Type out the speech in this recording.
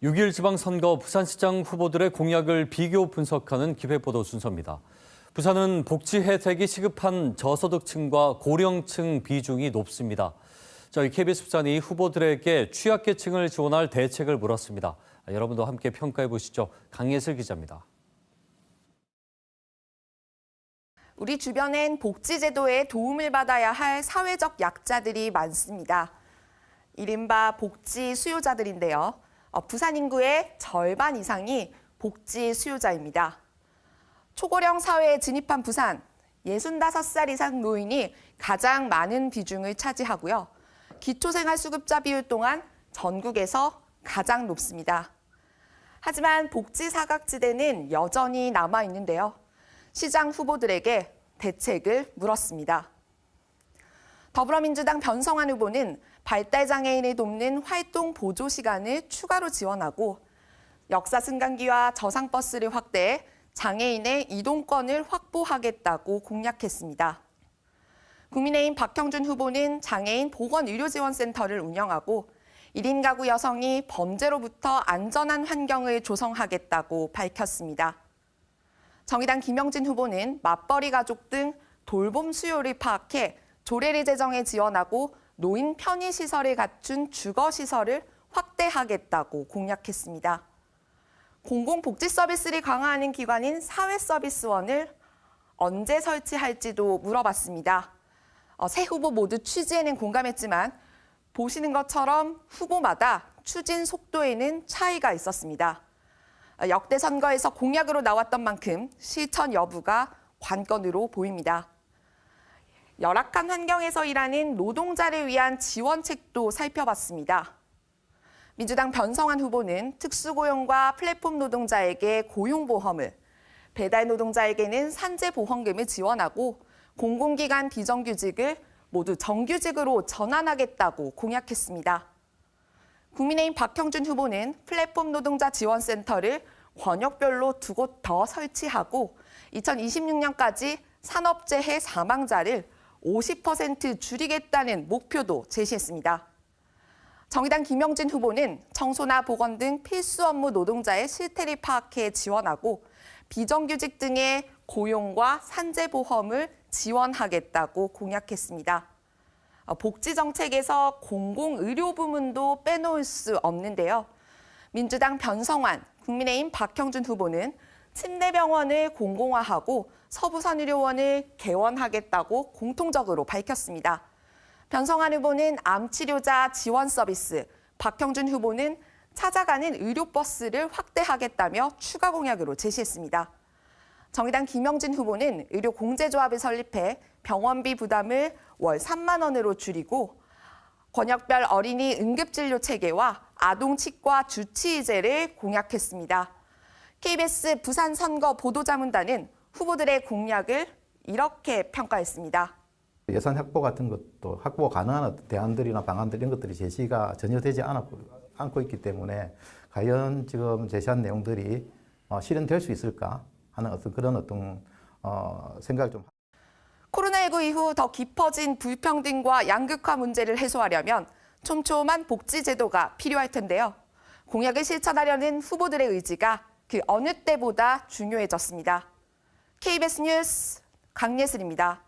6.1 지방선거 부산시장 후보들의 공약을 비교 분석하는 기획보도 순서입니다. 부산은 복지 혜택이 시급한 저소득층과 고령층 비중이 높습니다. 저희 KBS 부산이 후보들에게 취약계층을 지원할 대책을 물었습니다. 여러분도 함께 평가해 보시죠. 강예슬 기자입니다. 우리 주변엔 복지제도의 도움을 받아야 할 사회적 약자들이 많습니다. 이른바 복지 수요자들인데요. 부산 인구의 절반 이상이 복지 수요자입니다. 초고령 사회에 진입한 부산, 65살 이상 노인이 가장 많은 비중을 차지하고요. 기초생활수급자 비율 또한 전국에서 가장 높습니다. 하지만 복지 사각지대는 여전히 남아 있는데요. 시장 후보들에게 대책을 물었습니다. 더불어민주당 변성환 후보는 발달장애인을 돕는 활동 보조 시간을 추가로 지원하고 역사 승강기와 저상버스를 확대해 장애인의 이동권을 확보하겠다고 공약했습니다. 국민의힘 박형준 후보는 장애인 보건의료지원센터를 운영하고 1인 가구 여성이 범죄로부터 안전한 환경을 조성하겠다고 밝혔습니다. 정의당 김영진 후보는 맞벌이 가족 등 돌봄 수요를 파악해 조례를 제정해 지원하고 노인 편의시설을 갖춘 주거시설을 확대하겠다고 공약했습니다. 공공복지 서비스를 강화하는 기관인 사회서비스원을 언제 설치할지도 물어봤습니다. 세 후보 모두 취지에는 공감했지만 보시는 것처럼 후보마다 추진 속도에는 차이가 있었습니다. 역대 선거에서 공약으로 나왔던 만큼 실천 여부가 관건으로 보입니다. 열악한 환경에서 일하는 노동자를 위한 지원책도 살펴봤습니다. 민주당 변성환 후보는 특수고용과 플랫폼 노동자에게 고용보험을, 배달 노동자에게는 산재보험금을 지원하고 공공기관 비정규직을 모두 정규직으로 전환하겠다고 공약했습니다. 국민의힘 박형준 후보는 플랫폼 노동자 지원센터를 권역별로 2곳 더 설치하고 2026년까지 산업재해 사망자를 50% 줄이겠다는 목표도 제시했습니다. 정의당 김영진 후보는 청소나 보건 등 필수 업무 노동자의 실태를 파악해 지원하고 비정규직 등의 고용과 산재보험을 지원하겠다고 공약했습니다. 복지정책에서 공공의료 부문도 빼놓을 수 없는데요. 민주당 변성환, 국민의힘 박형준 후보는 침대병원을 공공화하고 서부선의료원을 개원하겠다고 공통적으로 밝혔습니다. 변성환 후보는 암치료자 지원 서비스, 박형준 후보는 찾아가는 의료버스를 확대하겠다며 추가 공약으로 제시했습니다. 정의당 김영진 후보는 의료공제조합을 설립해 병원비 부담을 월 3만 원으로 줄이고 권역별 어린이 응급진료 체계와 아동치과 주치의제를 공약했습니다. KBS 부산 선거 보도자문단은 후보들의 공약을 이렇게 평가했습니다. 예산 확보 같은 것도 확보 가능한 대안들이나 방안들 이런 것들이 제시가 전혀 되지 않고 있기 때문에 과연 지금 제시한 내용들이 실현될 수 있을까 하는 그런 생각을 좀. 코로나19 이후 더 깊어진 불평등과 양극화 문제를 해소하려면 촘촘한 복지 제도가 필요할 텐데요. 공약을 실천하려는 후보들의 의지가 그 어느 때보다 중요해졌습니다. KBS 뉴스 강예슬입니다.